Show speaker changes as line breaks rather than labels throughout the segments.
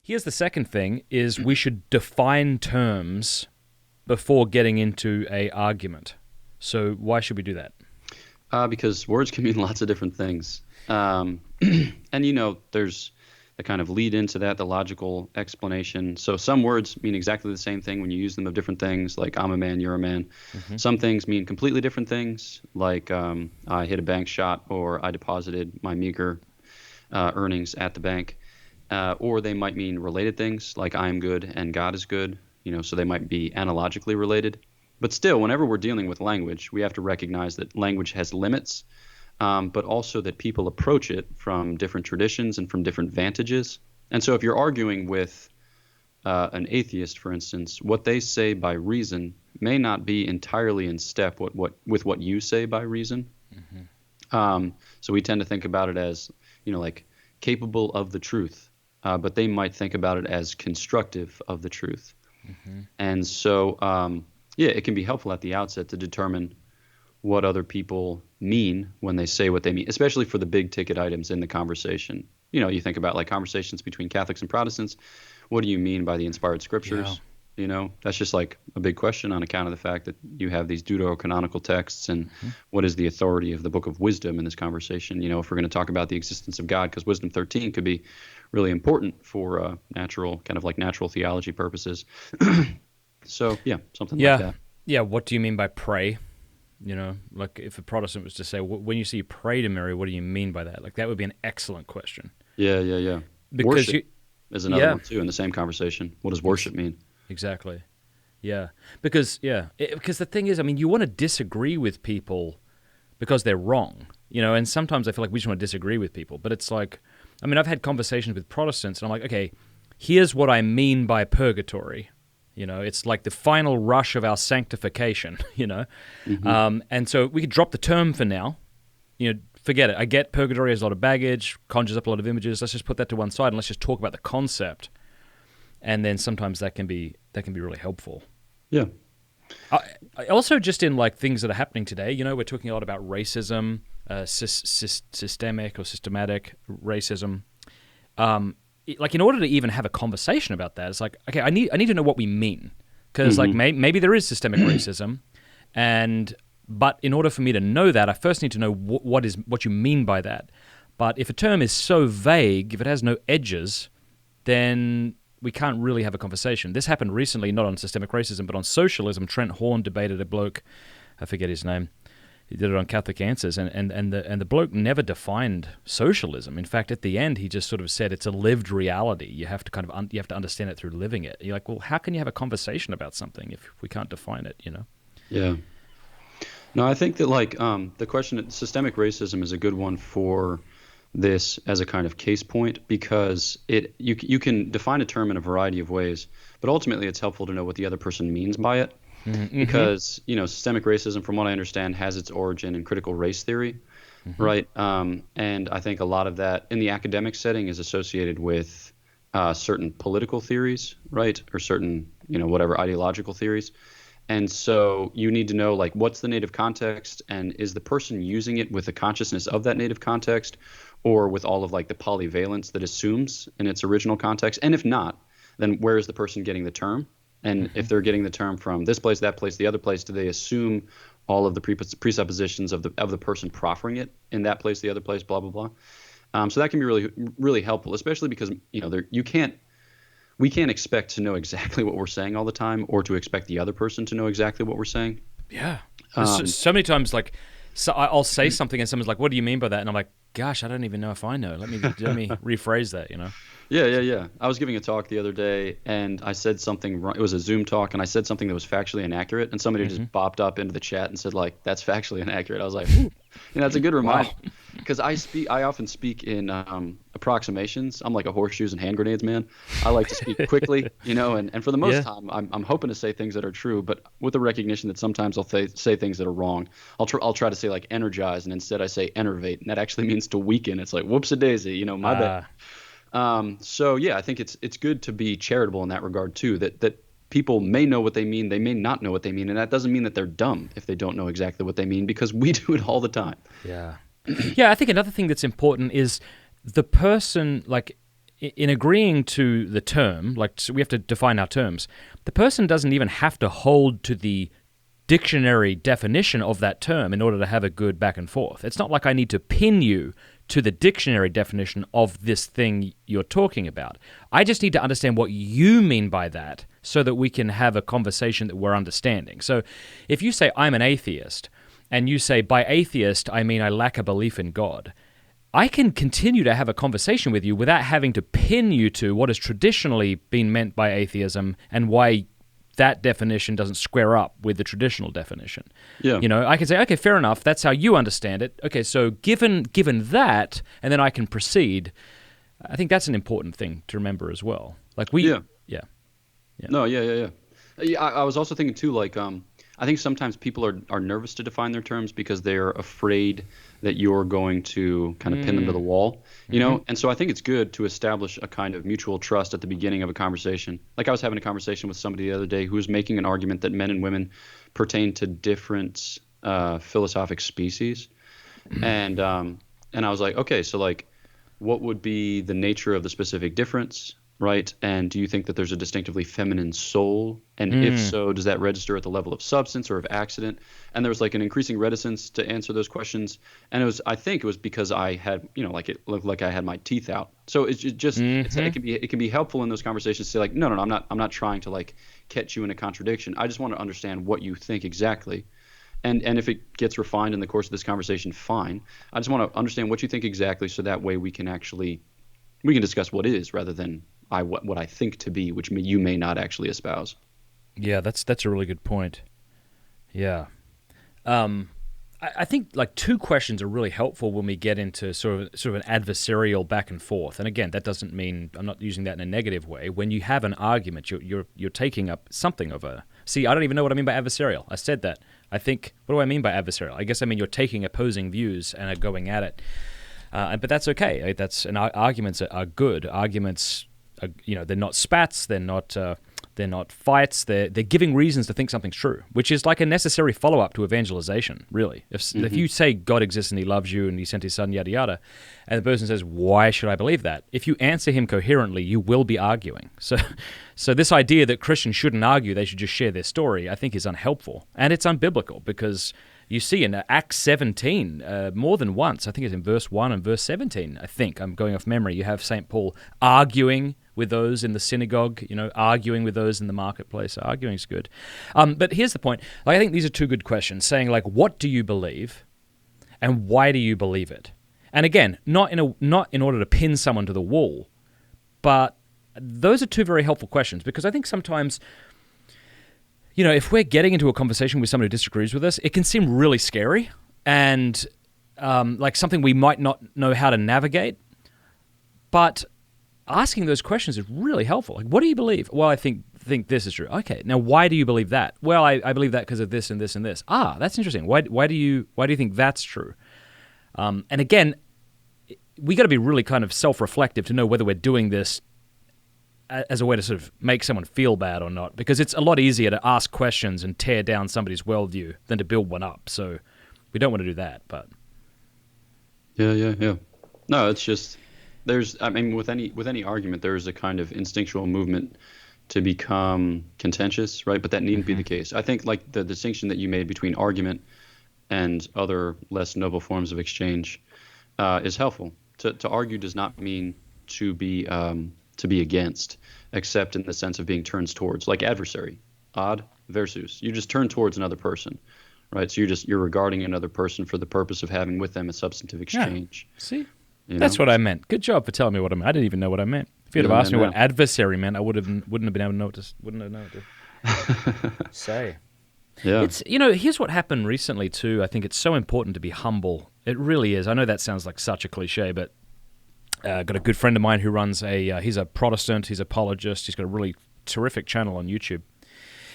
Here's the second thing, is we should define terms before getting into a argument. So why should we do that?
Because words can mean lots of different things. And there's the kind of lead into that, the logical explanation. So some words mean exactly the same thing when you use them of different things, like I'm a man, you're a man.
Mm-hmm.
Some things mean completely different things, like I hit a bank shot or I deposited my meager earnings at the bank. Or they might mean related things, like I am good and God is good. So they might be analogically related. But still, whenever we're dealing with language, we have to recognize that language has limits, but also that people approach it from different traditions and from different vantages. And so if you're arguing with an atheist, for instance, what they say by reason may not be entirely in step with what you say by reason. Mm-hmm. So we tend to think about it as, like capable of the truth, but they might think about it as constructive of the truth. Mm-hmm. And so, it can be helpful at the outset to determine what other people mean when they say what they mean, especially for the big ticket items in the conversation. You think about like conversations between Catholics and Protestants. What do you mean by the inspired scriptures? Yeah. That's just like a big question on account of the fact that you have these deuterocanonical texts and what is the authority of the book of wisdom in this conversation? If we're going to talk about the existence of God, because wisdom 13 could be really important for natural theology purposes. So, something like that.
Yeah, what do you mean by pray? Like if a Protestant was to say, when you say pray to Mary, what do you mean by that? Like that would be an excellent question.
Yeah.
Because
worship is another one too in the same conversation. What does worship mean?
Exactly. Yeah. Because the thing is, you want to disagree with people because they're wrong, and sometimes I feel like we just want to disagree with people, but it's like, I've had conversations with Protestants and I'm like, okay, here's what I mean by purgatory. It's like the final rush of our sanctification, Mm-hmm. And so we could drop the term for now. Forget it. I get purgatory has a lot of baggage, conjures up a lot of images. Let's just put that to one side and let's just talk about the concept. And then sometimes that can be really helpful.
Yeah.
I also just in like things that are happening today, we're talking a lot about racism, systemic or systematic racism. Like in order to even have a conversation about that, it's like, okay, I need to know what we mean, because like maybe there is systemic racism, but in order for me to know that, I first need to know what you mean by that. But if a term is so vague, if it has no edges, then we can't really have a conversation. This happened recently, not on systemic racism, but on socialism. Trent Horn debated a bloke, I forget his name. He did it on Catholic Answers, and the bloke never defined socialism. In fact, at the end, he just sort of said it's a lived reality. You have to you have to understand it through living it. You're like, well, how can you have a conversation about something if we can't define it?
Yeah. No, I think that like the question of systemic racism is a good one for this as a kind of case point, because you can define a term in a variety of ways, but ultimately it's helpful to know what the other person means by it. Mm-hmm. Because, systemic racism, from what I understand, has its origin in critical race theory, right? And I think a lot of that in the academic setting is associated with certain political theories, right? Or certain, whatever ideological theories. And so you need to know, like, what's the native context, and is the person using it with the consciousness of that native context, or with all of, like, the polyvalence that assumes in its original context? And if not, then where is the person getting the term? And if they're getting the term from this place, that place, the other place, do they assume all of the presuppositions of the person proffering it in that place, the other place, blah, blah, blah. So that can be really, really helpful, especially because, we can't expect to know exactly what we're saying all the time, or to expect the other person to know exactly what we're saying.
Yeah. So many times, like, I'll say something and someone's like, what do you mean by that? And I'm like, gosh, I don't even know if I know. Let me rephrase that,
Yeah. I was giving a talk the other day, and I said something wrong. It was a Zoom talk, and I said something that was factually inaccurate, and somebody just bopped up into the chat and said, like, that's factually inaccurate. I was like, ooh. That's a good reminder, because I often speak in approximations. I'm like a horseshoes and hand grenades man. I like to speak quickly, and for the most time, I'm hoping to say things that are true, but with the recognition that sometimes I'll say things that are wrong. I'll try to say like energize, and instead I say enervate, and that actually means to weaken. It's like whoops-a-daisy, my bad. So I think it's good to be charitable in that regard too, that people may know what they mean, they may not know what they mean, and that doesn't mean that they're dumb if they don't know exactly what they mean, because we do it all the time.
Yeah. Yeah, I think another thing that's important is the person, like, in agreeing to the term, like so we have to define our terms, the person doesn't even have to hold to the dictionary definition of that term in order to have a good back and forth. It's not like I need to pin you to the dictionary definition of this thing you're talking about. I just need to understand what you mean by that so that we can have a conversation that we're understanding. So if you say, I'm an atheist, and you say, by atheist, I mean I lack a belief in God, I can continue to have a conversation with you without having to pin you to what has traditionally been meant by atheism and why that definition doesn't square up with the traditional definition.
Yeah.
You know, I can say, okay, fair enough, that's how you understand it. Okay, so given that, and then I can proceed, I think that's an important thing to remember as well. Like
Yeah.
Yeah.
No, yeah. Yeah, I was also thinking too, like, I think sometimes people are nervous to define their terms because they're afraid that you're going to kind of pin them to the wall, you know? And so I think it's good to establish a kind of mutual trust at the beginning of a conversation. Like I was having a conversation with somebody the other day who was making an argument that men and women pertain to different philosophic species. And I was like, okay, so like, what would be the nature of the specific difference? Right? And do you think that there's a distinctively feminine soul? And if so, does that register at the level of substance or of accident? And there was like an increasing reticence to answer those questions. And I think it was because I had, you know, like it looked like I had my teeth out. So it can be helpful in those conversations to say like, no, I'm not trying to like catch you in a contradiction. I just want to understand what you think exactly. And if it gets refined in the course of this conversation, fine. I just want to understand what you think exactly so that way we can discuss what is rather than what I think to be, which you may not actually espouse.
Yeah, that's a really good point. Yeah. I think like two questions are really helpful when we get into sort of an adversarial back and forth. And again, that doesn't mean I'm not using that in a negative way. When you have an argument, you're taking up something of a. See, I don't even know what I mean by adversarial. I said that. I think, what do I mean by adversarial? I guess I mean you're taking opposing views and are going at it. But that's okay. Arguments are good. Arguments, they're not spats. They're not fights. They're giving reasons to think something's true, which is like a necessary follow-up to evangelization, really. If you say God exists and he loves you and he sent his son, yada, yada, and the person says, why should I believe that? If you answer him coherently, you will be arguing. So this idea that Christians shouldn't argue, they should just share their story, I think is unhelpful. And it's unbiblical because you see in Acts 17, more than once, I think it's in verse 1 and verse 17, I think, I'm going off memory, you have St. Paul arguing with those in the synagogue, arguing with those in the marketplace. Arguing is good. But here's the point. I think these are two good questions, saying like, what do you believe and why do you believe it? And again, not in order to pin someone to the wall, but those are two very helpful questions because I think sometimes, if we're getting into a conversation with someone who disagrees with us, it can seem really scary and like something we might not know how to navigate. But asking those questions is really helpful. Like, what do you believe? Well, I think this is true. Okay, now why do you believe that? Well, I believe that because of this and this and this. Ah, that's interesting. Why do you think that's true? And again, we got to be really kind of self-reflective to know whether we're doing this as a way to sort of make someone feel bad or not, because it's a lot easier to ask questions and tear down somebody's worldview than to build one up. So we don't want to do that. But
yeah. No, it's just. With any argument, there's a kind of instinctual movement to become contentious, right? But that needn't be the case. I think like the distinction that you made between argument and other less noble forms of exchange is helpful. To argue does not mean to be against, except in the sense of being turned towards, like adversary, ad versus. You just turn towards another person, right? So you're regarding another person for the purpose of having with them a substantive exchange.
Yeah. See? That's what I meant. Good job for telling me what I meant. I didn't even know what I meant. If you'd have asked me what adversary meant, I wouldn't have been able to know wouldn't have known what to say.
Yeah.
It's here's what happened recently too. I think it's so important to be humble. It really is. I know that sounds like such a cliche, but got a good friend of mine who runs he's a Protestant, he's an apologist, he's got a really terrific channel on YouTube.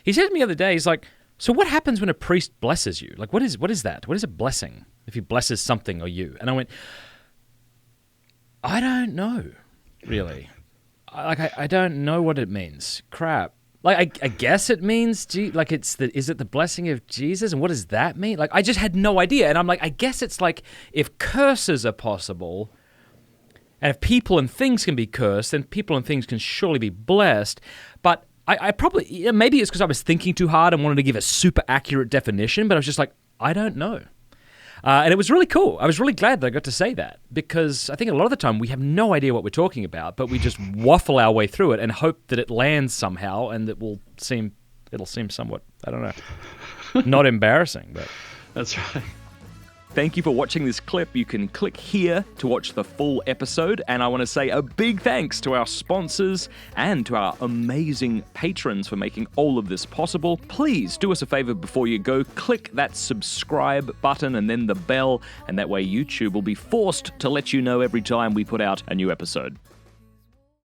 He said to me the other day, he's like, so what happens when a priest blesses you? Like what is that? What is a blessing if he blesses something or you? And I went, I don't know, really. I don't know what it means. Crap. Like, I guess it means, is it the blessing of Jesus? And what does that mean? Like, I just had no idea. And I'm like, I guess it's like if curses are possible, And if people and things can be cursed, then people and things can surely be blessed. But I probably, maybe it's because I was thinking too hard and wanted to give a super accurate definition, but I was just like, I don't know. And it was really cool. I was really glad that I got to say that, because I think a lot of the time we have no idea what we're talking about, but we just waffle our way through it and hope that it lands somehow and it'll seem somewhat, I don't know, not embarrassing. But
That's right.
Thank you for watching this clip. You can click here to watch the full episode. And I want to say a big thanks to our sponsors and to our amazing patrons for making all of this possible. Please do us a favor before you go. Click that subscribe button and then the bell. And that way YouTube will be forced to let you know every time we put out a new episode.